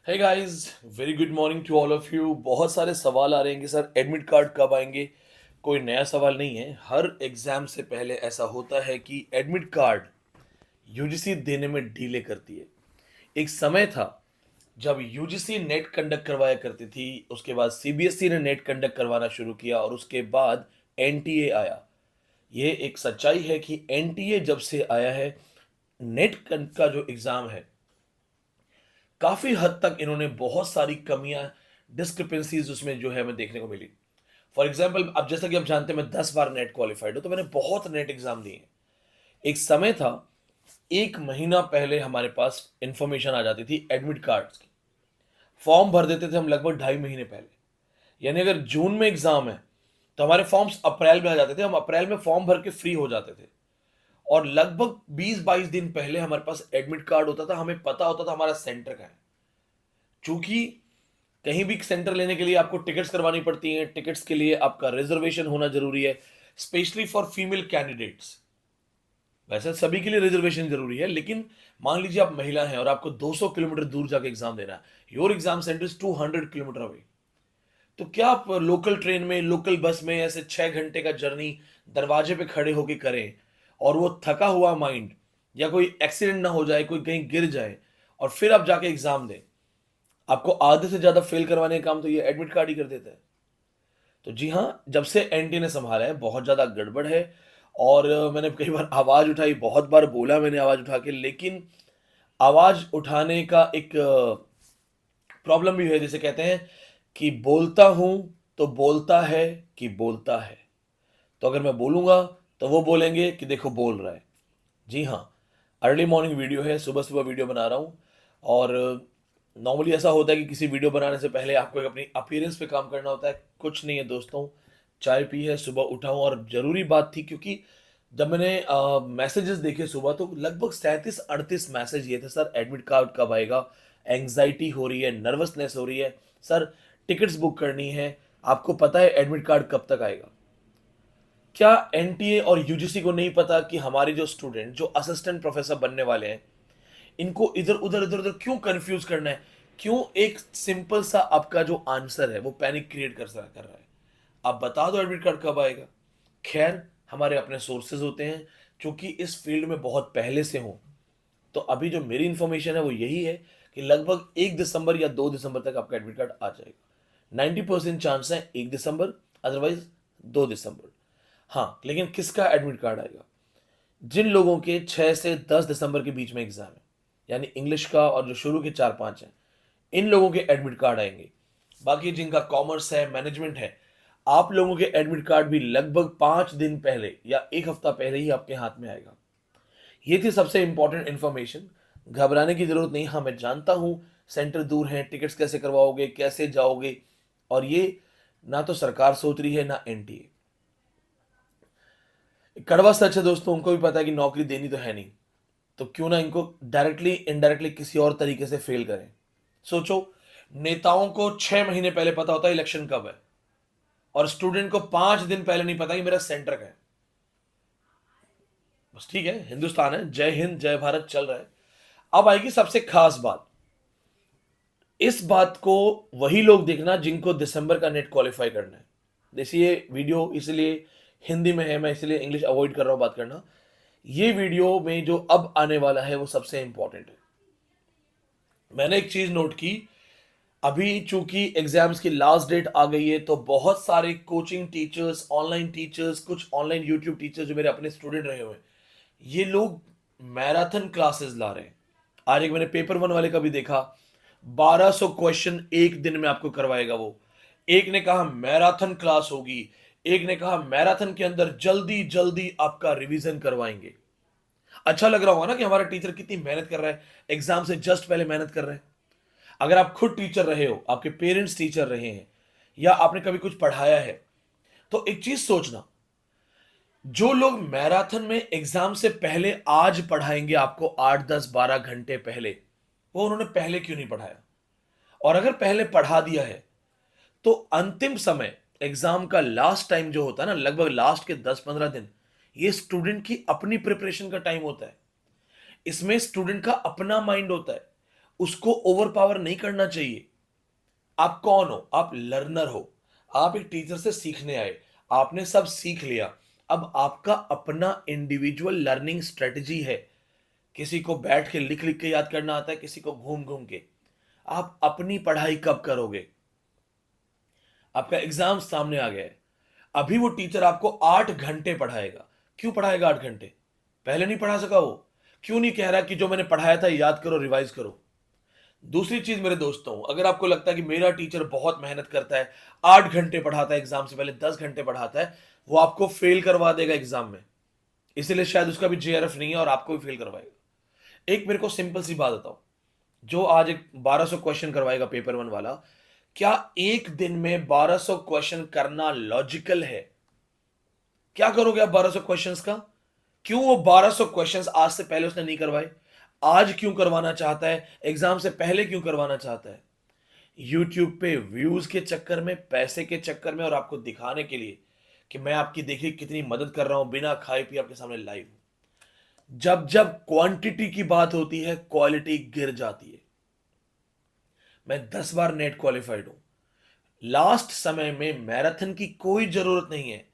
Hey guys, very good morning to all of you. बहुत सारे सवाल आ रहे हैं कि सर एडमिट कार्ड कब आएंगे। कोई नया सवाल नहीं है। हर एग्जाम से पहले ऐसा होता है कि एडमिट कार्ड यूजीसी देने में डीले करती है। एक समय था जब यूजीसी नेट कंडक्ट करवाया करती थी, उसके बाद सीबीएसई ने नेट कंडक्ट करवाना शुरू किया और उसके बाद एनटीए आया। ये एक सच्चाई है कि एनटीए जब से आया है, नेट का जो एग्जाम है, काफी हद तक इन्होंने बहुत सारी कमियां, डिस्क्रिपेंसीज उसमें जो है हमें देखने को मिली। फॉर एग्जाम्पल, अब जैसा कि आप जानते हैं मैं 10 बार नेट क्वालिफाइड हूं, तो मैंने बहुत नेट एग्जाम दिए हैं। एक समय था, एक महीना पहले हमारे पास इंफॉर्मेशन आ जाती थी एडमिट कार्ड्स की। फॉर्म भर देते थे हम लगभग 2.5 महीने पहले। यानी अगर जून में एग्जाम है तो हमारे फॉर्म्स अप्रैल में आ जाते थे, हम अप्रैल में फॉर्म भर के फ्री हो जाते थे। और लगभग 20-22 दिन पहले हमारे पास एडमिट कार्ड होता था, हमें पता होता था हमारा सेंटर का है। चूंकि कहीं भी सेंटर लेने के लिए आपको टिकट्स करवानी पड़ती हैं, टिकट्स के लिए आपका रिजर्वेशन होना जरूरी है, स्पेशली फॉर फीमेल कैंडिडेट्स। वैसे सभी के लिए रिजर्वेशन जरूरी है, लेकिन मान लीजिए आप महिला हैं और आपको 200 किलोमीटर दूर जाके एग्जाम देना है, your exam centre is 200 kilometre away. तो क्या आप लोकल ट्रेन में, लोकल बस में ऐसे 6 घंटे का जर्नी दरवाजे पे खड़े होके करें, और वो थका हुआ माइंड, या कोई एक्सीडेंट ना हो जाए, कोई कहीं गिर जाए, और फिर आप जाके एग्जाम दें? आपको आधे से ज्यादा फेल करवाने का काम तो ये एडमिट कार्ड ही कर देता है। तो जी हाँ, जब से एनटी ने संभाला है बहुत ज्यादा गड़बड़ है। और मैंने कई बार आवाज उठाई, बहुत बार बोला मैंने आवाज उठा के, लेकिन आवाज उठाने का एक प्रॉब्लम भी है। जैसे कहते हैं कि बोलता हूं तो बोलता है कि बोलता है। तो अगर मैं बोलूंगा तो वो बोलेंगे कि देखो बोल रहा है। जी हाँ, अर्ली मॉर्निंग वीडियो है, सुबह सुबह वीडियो बना रहा हूँ। और नॉर्मली ऐसा होता है कि किसी वीडियो बनाने से पहले आपको एक अपनी अपीयरेंस पे काम करना होता है। कुछ नहीं है दोस्तों, चाय पी है, सुबह उठा हूँ, और जरूरी बात थी क्योंकि जब मैंने मैसेजेस देखे सुबह, तो लगभग 37-38 मैसेज ये थे, सर एडमिट कार्ड कब आएगा, एंग्जाइटी हो रही है, नर्वसनेस हो रही है, सर टिकट्स बुक करनी है, आपको पता है एडमिट कार्ड कब तक आएगा। क्या एनटीए और यूजीसी को नहीं पता कि हमारे जो स्टूडेंट जो असिस्टेंट प्रोफेसर बनने वाले हैं, इनको इधर उधर इधर उधर क्यों कंफ्यूज करना है? क्यों एक सिंपल सा आपका जो आंसर है वो पैनिक क्रिएट कर रहा है? आप बता दो एडमिट कार्ड कब आएगा। खैर, हमारे अपने सोर्सेज होते हैं, क्योंकि इस फील्ड में बहुत पहले से हूं। तो अभी जो मेरी इंफॉर्मेशन है वो यही है कि लगभग 1 दिसंबर या 2 दिसंबर तक आपका एडमिट कार्ड आ जाएगा। 90% चांस है 1 दिसंबर, अदरवाइज 2 दिसंबर। हाँ, लेकिन किसका एडमिट कार्ड आएगा? जिन लोगों के 6 से 10 दिसंबर के बीच में एग्जाम है, यानी इंग्लिश का और जो शुरू के 4-5 हैं, इन लोगों के एडमिट कार्ड आएंगे। बाकी जिनका कॉमर्स है, मैनेजमेंट है, आप लोगों के एडमिट कार्ड भी लगभग 5 दिन पहले या एक हफ्ता पहले ही आपके हाथ में आएगा। ये थी सबसे इंपॉर्टेंट इंफॉर्मेशन। घबराने की जरूरत नहीं। हाँ, मैं जानता हूं सेंटर दूर है, टिकट्स कैसे करवाओगे, कैसे जाओगे, और ये ना तो सरकार सोच रही है ना एनटीए। कड़वा सच है दोस्तों, उनको भी पता है कि नौकरी देनी तो है नहीं, तो क्यों ना इनको डायरेक्टली इनडायरेक्टली किसी और तरीके से फेल करें। सोचो, नेताओं को 6 महीने पहले पता होता है इलेक्शन कब है, और स्टूडेंट को 5 दिन पहले नहीं पता कि मेरा सेंटर का है। बस ठीक है, हिंदुस्तान है, जय हिंद जय भारत चल रहा है। अब आएगी सबसे खास बात। इस बात को वही लोग देखना जिनको दिसंबर का नेट क्वालिफाई करना है। देखिए, ये वीडियो इसलिए हिंदी में है, मैं इसलिए इंग्लिश अवॉइड कर रहा हूं बात करना। ये वीडियो में जो अब आने वाला है वो सबसे इंपॉर्टेंट है। मैंने एक चीज नोट की, अभी चूंकि एग्जाम्स की लास्ट डेट आ गई है, तो बहुत सारे कोचिंग टीचर्स, ऑनलाइन टीचर्स, कुछ ऑनलाइन यूट्यूब टीचर्स जो मेरे अपने स्टूडेंट रहे हुए हैं, ये लोग मैराथन क्लासेस ला रहे हैं। आज एक मैंने पेपर वन वाले का भी देखा, 1200 क्वेश्चन एक दिन में आपको करवाएगा वो। एक ने कहा मैराथन क्लास होगी, एक ने कहा मैराथन के अंदर जल्दी जल्दी आपका रिवीजन करवाएंगे। अच्छा लग रहा होगा ना कि हमारा टीचर कितनी मेहनत कर रहा है, एग्जाम से जस्ट पहले मेहनत कर रहे हैं। अगर आप खुद टीचर रहे हो, आपके पेरेंट्स टीचर रहे हैं, या आपने कभी कुछ पढ़ाया है, तो एक चीज सोचना, जो लोग मैराथन में एग्जाम से पहले आज पढ़ाएंगे आपको 8, 10, 12 घंटे पहले, वो उन्होंने पहले क्यों नहीं पढ़ाया? और अगर पहले पढ़ा दिया है, तो अंतिम समय, एग्जाम का लास्ट टाइम जो होता है ना, लगभग लास्ट के 10-15 दिन, ये स्टूडेंट की अपनी प्रिपरेशन का टाइम होता है। इसमें स्टूडेंट का अपना माइंड होता है। उसको ओवर पावर नहीं करना चाहिए। आप कौन हो? आप लर्नर हो। आप एक टीचर से सीखने आए, आपने सब सीख लिया। अब आपका अपना इंडिविजुअल लर्निंग स्ट्रेटजी है। किसी को बैठ के लिख लिख के याद करना आता है, किसी को घूम घूम के। आप अपनी पढ़ाई कब करोगे? आपका एग्जाम सामने आ गया है, अभी वो टीचर आपको 8 घंटे पढ़ाएगा। क्यों पढ़ाएगा 8 घंटे? पहले नहीं पढ़ा सका वो? क्यों नहीं कह रहा कि जो मैंने पढ़ाया था याद करो, रिवाइज करो? दूसरी चीज मेरे दोस्तों, अगर आपको लगता है कि मेरा टीचर बहुत मेहनत करता है, 8 घंटे पढ़ाता है, एग्जाम से पहले 10 घंटे पढ़ाता है, वो आपको फेल करवा देगा एग्जाम में। इसीलिए शायद उसका भी जेआरएफ नहीं है और आपको भी फेल करवाएगा। एक मेरे को सिंपल सी बात बताओ, जो आज एक 1200 क्वेश्चन करवाएगा पेपर वन वाला, क्या एक दिन में 1200 क्वेश्चन करना लॉजिकल है? क्या करोगे आप 1200 क्वेश्चंस का? क्यों वो 1200 क्वेश्चंस आज से पहले उसने नहीं करवाए? आज क्यों करवाना चाहता है? एग्जाम से पहले क्यों करवाना चाहता है? यूट्यूब पे व्यूज के चक्कर में, पैसे के चक्कर में, और आपको दिखाने के लिए कि मैं आपकी देखिए कितनी मदद कर रहा हूं, बिना खाए पिए आपके सामने लाइव। जब जब क्वांटिटी की बात होती है, क्वालिटी गिर जाती है। मैं 10 बार नेट क्वालिफाइड हूं। लास्ट समय में मैराथन की कोई जरूरत नहीं है।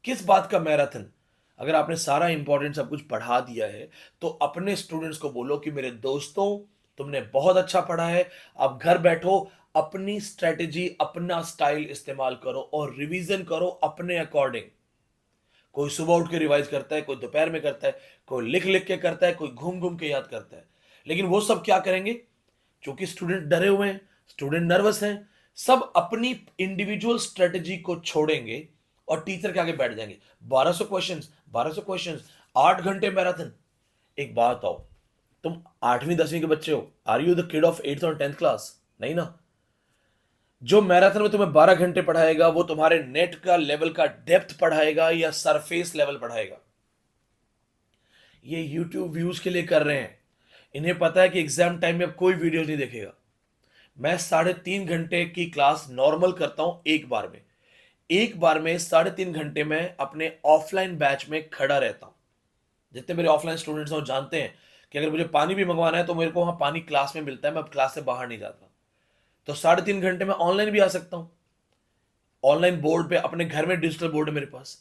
किस बात का मैराथन? अगर आपने सारा इंपॉर्टेंट सब कुछ पढ़ा दिया है, तो अपने स्टूडेंट्स को बोलो कि मेरे दोस्तों, तुमने बहुत अच्छा पढ़ा है, अब घर बैठो, अपनी स्ट्रेटेजी, अपना स्टाइल इस्तेमाल करो और रिवीजन करो अपने अकॉर्डिंग। कोई सुबह उठ के रिवाइज करता है, कोई दोपहर में करता है, कोई लिख लिख के करता है, कोई घूम घूम के याद करता है। लेकिन वो सब क्या करेंगे? क्योंकि स्टूडेंट डरे हुए हैं, स्टूडेंट नर्वस हैं, सब अपनी इंडिविजुअल स्ट्रेटेजी को छोड़ेंगे और टीचर के आगे बैठ जाएंगे। 1200 क्वेश्चंस, 1200 क्वेश्चंस, 8 घंटे मैराथन। एक बात आओ, तुम 8वीं 10वीं के बच्चे हो? Are you the kid of 8th और 10th क्लास? नहीं ना। जो मैराथन में तुम्हें 12 घंटे पढ़ाएगा, वो तुम्हारे नेट का लेवल का डेप्थ पढ़ाएगा या सरफेस लेवल पढ़ाएगा? ये यूट्यूब व्यूज के लिए कर रहे हैं। इन्हें पता है कि एग्जाम टाइम में अब कोई वीडियो नहीं देखेगा। मैं 3.5 घंटे की क्लास नॉर्मल करता हूं एक बार में। एक बार में 3.5 घंटे में अपने ऑफलाइन बैच में खड़ा रहता हूं। जितने मेरे ऑफलाइन स्टूडेंट्स हैं वो जानते हैं कि अगर मुझे पानी भी मंगवाना है तो मेरे को वहां पानी क्लास में मिलता है, मैं अब क्लास से बाहर नहीं जाता। तो 3.5 घंटे में ऑनलाइन भी आ सकता हूं। ऑनलाइन बोर्ड पे, अपने घर में डिजिटल बोर्ड है मेरे पास।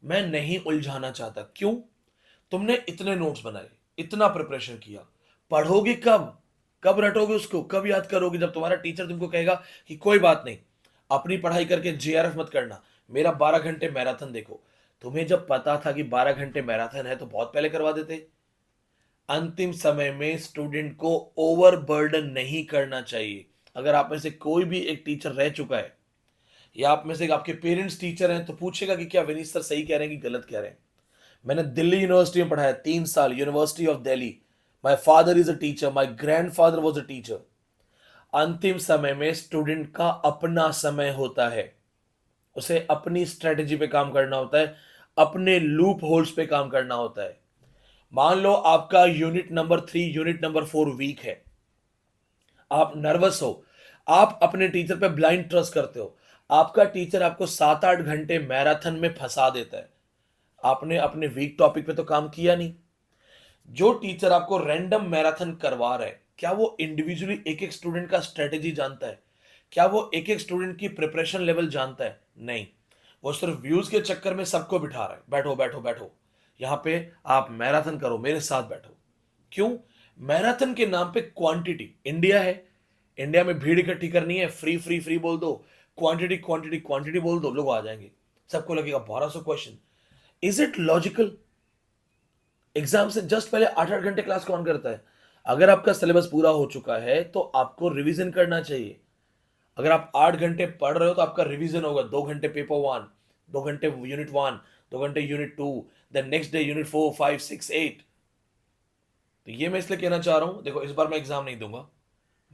मैं नहीं उलझाना चाहता। क्यों? तुमने इतने नोट्स बनाए, इतना प्रिपरेशन किया, पढ़ोगे कब? कब रटोगे उसको? कब याद करोगे? जब तुम्हारा टीचर तुमको कहेगा कि कोई बात नहीं, अपनी पढ़ाई करके जेआरएफ मत करना, मेरा 12 घंटे मैराथन देखो। तुम्हें जब पता था कि 12 घंटे मैराथन है तो बहुत पहले करवा देते। अंतिम समय में स्टूडेंट को ओवर बर्डन नहीं करना चाहिए। अगर आप में से कोई भी एक टीचर रह चुका है, या आप में से आपके पेरेंट्स टीचर हैं, तो पूछेगा कि क्या विनीत सर सही कह रहे हैं कि गलत कह रहे हैं। मैंने दिल्ली यूनिवर्सिटी में पढ़ाया 3 साल, university of Delhi. My father is a teacher, my grand father was a teacher. अंतिम समय में स्टूडेंट का अपना समय होता है। उसे अपनी स्ट्रेटेजी पे काम करना होता है, अपने लूप होल्स पे काम करना होता है। मान लो आपका unit number 3, unit number 4 weak है, आप नर्वस हो, आप अपने टीचर पे ब्लाइंड ट्रस्ट करते हो, आपका टीचर आपको 7-8 घंटे मैराथन में फंसा देता है। आपने अपने वीक टॉपिक पे तो काम किया नहीं। जो टीचर आपको रैंडम मैराथन करवा रहा है, क्या वो इंडिविजुअली एक एक स्टूडेंट का स्ट्रेटेजी जानता है? क्या वो एक एक स्टूडेंट की प्रिपरेशन लेवल जानता है? नहीं। वो सिर्फ व्यूज के चक्कर में सबको बिठा रहा है, बैठो बैठो बैठो, यहां पे आप मैराथन करो, मेरे साथ बैठो। क्यों? मैराथन के नाम पे क्वांटिटी, इंडिया है, इंडिया में भीड़ इकट्ठी करनी है, फ्री फ्री फ्री बोल दो, क्वांटिटी क्वांटिटी क्वांटिटी बोल दो, लोग आ जाएंगे। सबको लगेगा 1200 question. Is it logical? Exam से जस्ट पहले 8-8 घंटे क्लास कौन करता है? अगर आपका सिलेबस पूरा हो चुका है तो आपको रिवीजन करना चाहिए। अगर आप 8 घंटे पढ़ रहे हो तो आपका रिवीजन होगा। 2 घंटे पेपर 1, 2 घंटे यूनिट 1, 2 घंटे unit 2, then next day unit 4, 5, 6, 8। तो ये मैं इसलिए कहना चाह रहा हूं, देखो इस बार मैं एग्जाम नहीं दूंगा।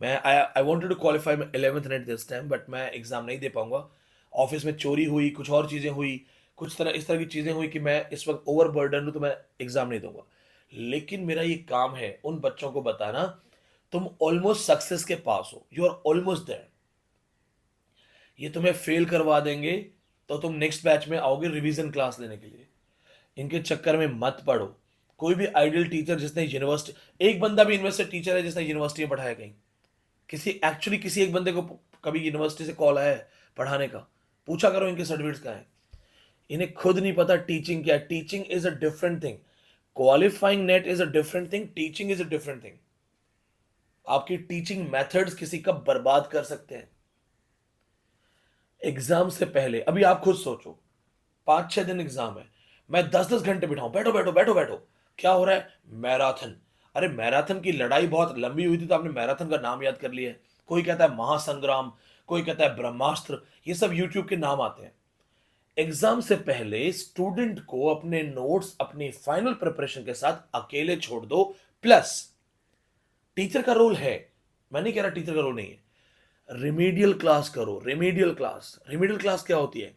मैं I wanted to qualify 11th NET this time, but मैं एग्जाम नहीं दे पाऊंगा। ऑफिस में चोरी हुई, कुछ और चीजें हुई, कुछ तरह इस तरह की चीजें हुई कि मैं इस वक्त ओवर बर्डन हूं, तो मैं एग्जाम नहीं दूंगा। लेकिन मेरा ये काम है उन बच्चों को बताना, तुम ऑलमोस्ट सक्सेस के पास हो, यू आर ऑलमोस्ट देयर। ये तुम्हें फेल करवा देंगे तो तुम नेक्स्ट बैच में आओगे रिवीजन क्लास लेने के लिए। इनके चक्कर में मत पड़ो। कोई भी आइडियल टीचर जिसने यूनिवर्सिटी, एक बंदा भी यूनिवर्सिटी टीचर है जिसने यूनिवर्सिटी में पढ़ाया कहीं? किसी एक बंदे को कभी यूनिवर्सिटी से कॉल आया है पढ़ाने का? पूछा करो इनके सर्टिफिकेट्स कहाँ हैं। इन्हें खुद नहीं पता टीचिंग क्या है। Teaching is a different thing, qualifying net is a different thing, teaching is a different thing. आपकी टीचिंग मेथड्स किसी का बर्बाद कर सकते हैं। एग्जाम से पहले अभी आप खुद सोचो, 5-6 दिन एग्जाम है, मैं 10-10 घंटे बिठाऊं, बैठो बैठो बैठो बैठो, क्या हो रहा है? मैराथन। अरे मैराथन की लड़ाई बहुत लंबी हुई थी तो आपने मैराथन का नाम याद कर लिया है। कोई कहता है महासंग्राम, कोई कहता है ब्रह्मास्त्र, ये सब यूट्यूब के नाम आते हैं। एग्जाम से पहले स्टूडेंट को अपने नोट्स, अपनी फाइनल प्रिपरेशन के साथ अकेले छोड़ दो। प्लस टीचर का रोल है, मैं नहीं कह रहा टीचर का रोल नहीं है, रिमीडियल क्लास करो। रिमीडियल क्लास क्या होती है?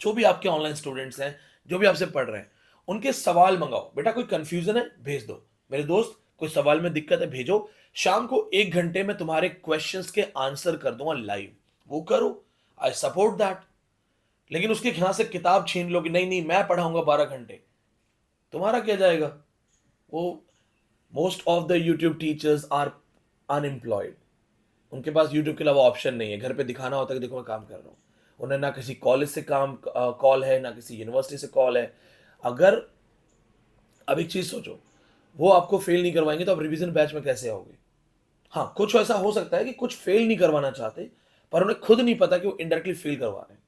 जो भी आपके ऑनलाइन स्टूडेंट्स हैं, जो भी आपसे पढ़ रहे हैं, उनके सवाल मंगाओ। बेटा कोई कंफ्यूजन है, भेज दो। मेरे दोस्त कोई सवाल में दिक्कत है, भेजो। शाम को 1 घंटे में तुम्हारे क्वेश्चंस के आंसर कर दूंगा लाइव, वो करो। I support that. लेकिन उसके यहां से किताब छीन लो कि नहीं नहीं मैं पढ़ाऊंगा 12 घंटे, तुम्हारा क्या जाएगा? वो most of the YouTube teachers are unemployed. उनके पास यूट्यूब के अलावा ऑप्शन नहीं है। घर पे दिखाना होता है कि देखो मैं काम कर रहा हूँ। उन्हें ना किसी कॉलेज से काम कॉल है, ना किसी यूनिवर्सिटी से कॉल है। अगर, अब एक चीज सोचो, वो आपको फेल नहीं करवाएंगे तो आप रिवीजन बैच में कैसे आओगे? हाँ, कुछ ऐसा हो सकता है कि कुछ फेल नहीं करवाना चाहते, पर उन्हें खुद नहीं पता कि वो इनडायरेक्टली फेल करवा रहे हैं।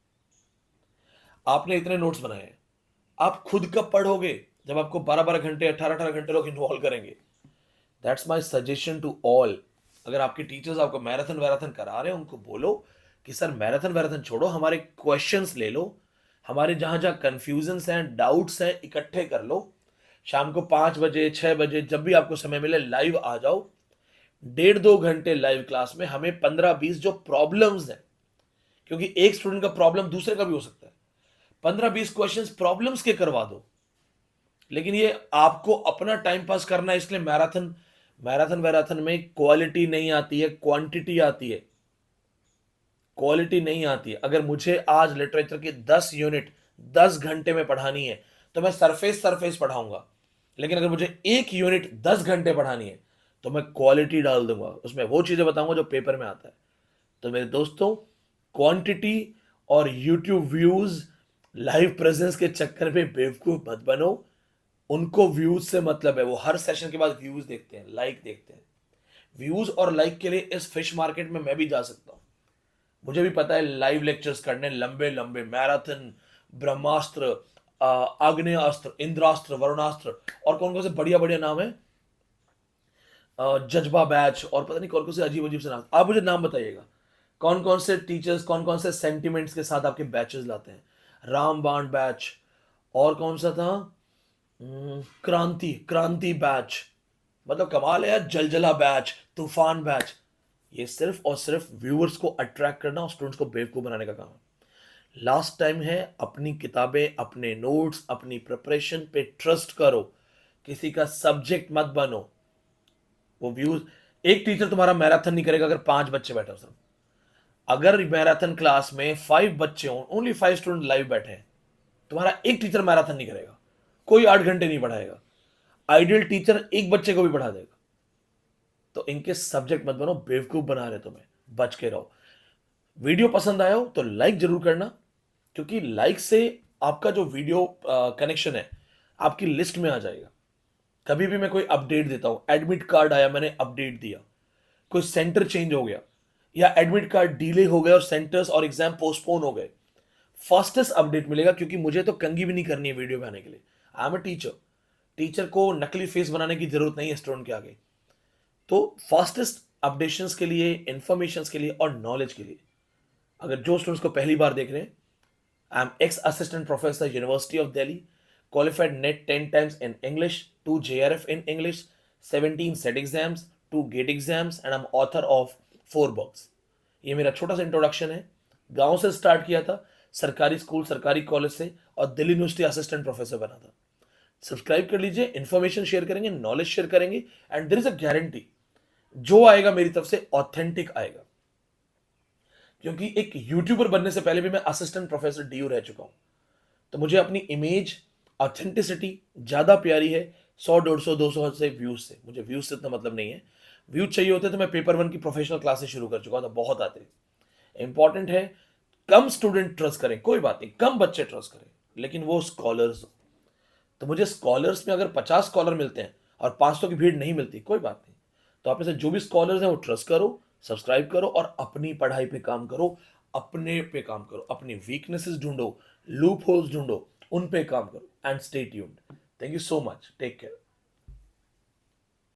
आपने इतने नोट्स बनाए हैं, आप खुद कब पढ़ोगे? जब आपको 12-12 घंटे, 18-18 घंटे लोग इन्वॉल्व करेंगे। That's my suggestion to all. अगर आपके टीचर्स आपको मैराथन वैराथन करा रहे हैं, उनको बोलो कि सर मैराथन वैराथन छोड़ो, हमारे क्वेश्चंस ले लो, हमारे जहां जहां कंफ्यूजन्स हैं, डाउट्स हैं, इकट्ठे कर लो। शाम को 5 बजे, 6 बजे, जब भी आपको समय मिले लाइव आ जाओ। 1.5-2 घंटे लाइव क्लास में हमें 15-20 जो प्रॉब्लम्स हैं, क्योंकि एक स्टूडेंट का प्रॉब्लम दूसरे का भी हो सकता है, 15-20 क्वेश्चंस प्रॉब्लम्स के करवा दो। लेकिन ये आपको अपना टाइम पास करना है, इसलिए मैराथन मैराथन वैराथन में क्वालिटी नहीं आती है, क्वांटिटी आती है। क्वालिटी नहीं आती है। अगर मुझे आज लिटरेचर की 10 यूनिट 10 घंटे में पढ़ानी है तो मैं सरफेस सरफेस पढ़ाऊंगा। लेकिन अगर मुझे 1 यूनिट 10 घंटे पढ़ानी है तो मैं क्वालिटी डाल दूंगा, उसमें वो चीजें बताऊंगा जो पेपर में आता है। तो मेरे दोस्तों, क्वांटिटी और यूट्यूब व्यूज, लाइव प्रेजेंस के चक्कर में बेवकूफ मत बनो। उनको व्यूज से मतलब है, वो हर सेशन के बाद व्यूज देखते हैं, लाइक देखते हैं। व्यूज और लाइक के लिए इस फिश मार्केट में मैं भी जा सकता हूं। मुझे भी पता है लाइव लेक्चर्स करने, लंबे लंबे मैराथन, ब्रह्मास्त्र, आग्नेयास्त्र, इंद्रास्त्र, वरुणास्त्र, और कौन कौन से बढ़िया बढ़िया नाम है, जज्बा बैच, और पता नहीं कौन कौन से अजीब अजीब से नाम। आप मुझे नाम बताइएगा, कौन कौन से टीचर्स कौन कौन से सेंटिमेंट्स के साथ आपके बैचेस लाते हैं। रामबाण बैच, और कौन सा था, क्रांति क्रांति बैच, मतलब कमाल है यार, जलजला बैच, तूफान बैच। ये सिर्फ और सिर्फ व्यूअर्स को अट्रैक्ट करना और स्टूडेंट्स को बेवकूफ बनाने का काम है। लास्ट टाइम है, अपनी किताबें, अपने नोट्स, अपनी प्रिपरेशन पे ट्रस्ट करो। किसी का सब्जेक्ट मत बनो। वो व्यूज, एक टीचर तुम्हारा मैराथन नहीं करेगा अगर 5 बच्चे बैठे हो सिर्फ। अगर मैराथन क्लास में 5 बच्चे हों, ओनली 5 स्टूडेंट लाइव बैठे हैं, तुम्हारा एक टीचर मैराथन नहीं करेगा, कोई 8 घंटे नहीं पढ़ाएगा। आइडियल टीचर एक बच्चे को भी पढ़ा देगा। तो इनके सब्जेक्ट मत बनो, बेवकूफ बना रहे तुम्हें, बच के रहो। वीडियो पसंद आया हो तो लाइक जरूर करना, क्योंकि लाइक से आपका जो वीडियो कनेक्शन है आपकी लिस्ट में आ जाएगा। कभी भी मैं कोई अपडेट देता हूं, एडमिट कार्ड आया, मैंने अपडेट दिया, कोई सेंटर चेंज हो गया, या एडमिट कार्ड डिले हो गया और सेंटर्स और एग्जाम पोस्टपोन हो गए, फास्टेस्ट अपडेट मिलेगा। क्योंकि मुझे तो कंगी भी नहीं करनी है वीडियो बनाने के लिए। I am a teacher. Teacher को नकली फेस बनाने की जरूरत नहीं है स्टूडेंट के आगे। तो फास्टेस्ट अपडेशंस के लिए, इंफॉर्मेशन के लिए और नॉलेज के लिए, अगर जो स्टूडेंट्स को पहली बार देख रहे हैं, I am x assistant professor, university of Delhi, qualified net 10 times in English, 2 JRF in English, 17 SET exams, 2 GATE exams, and I am author of 4 books. ये मेरा छोटा सा इंट्रोडक्शन है। गांव से स्टार्ट किया था, सरकारी स्कूल सरकारी कॉलेज से, और दिल्ली यूनिवर्सिटी असिस्टेंट प्रोफेसर बना था। सब्सक्राइब कर लीजिए, इंफॉर्मेशन शेयर करेंगे, नॉलेज शेयर करेंगे, and there is a guarantee, जो आएगा मेरी तरफ से ऑथेंटिक आएगा। क्योंकि एक यूट्यूबर बनने से पहले भी मैं असिस्टेंट प्रोफेसर डीयू रह चुका हूं। तो मुझे अपनी इमेज ऑथेंटिसिटी ज़्यादा प्यारी है 100 150 200 से व्यूज से। मुझे व्यूज से इतना मतलब नहीं है। व्यूज चाहिए होते तो मैं पेपर वन की प्रोफेशनल क्लासेस शुरू कर चुका था, बहुत आते। इंपॉर्टेंट है कम स्टूडेंट ट्रस्ट करें, कोई बात नहीं, कम बच्चे ट्रस्ट करें, लेकिन वो स्कॉलर्स हो। तो मुझे स्कॉलर्स में अगर 50 स्कॉलर मिलते हैं और 500 की भीड़ नहीं मिलती, कोई बात नहीं। तो आप में से जो भी स्कॉलर्स हैं वो ट्रस्ट करो, सब्सक्राइब करो और अपनी पढ़ाई पे काम करो, अपने पे काम करो, अपनी वीकनेसेस ढूंढो, लूप होल्स ढूंढो, उन पे काम करो and stay tuned. Thank you so much, take care.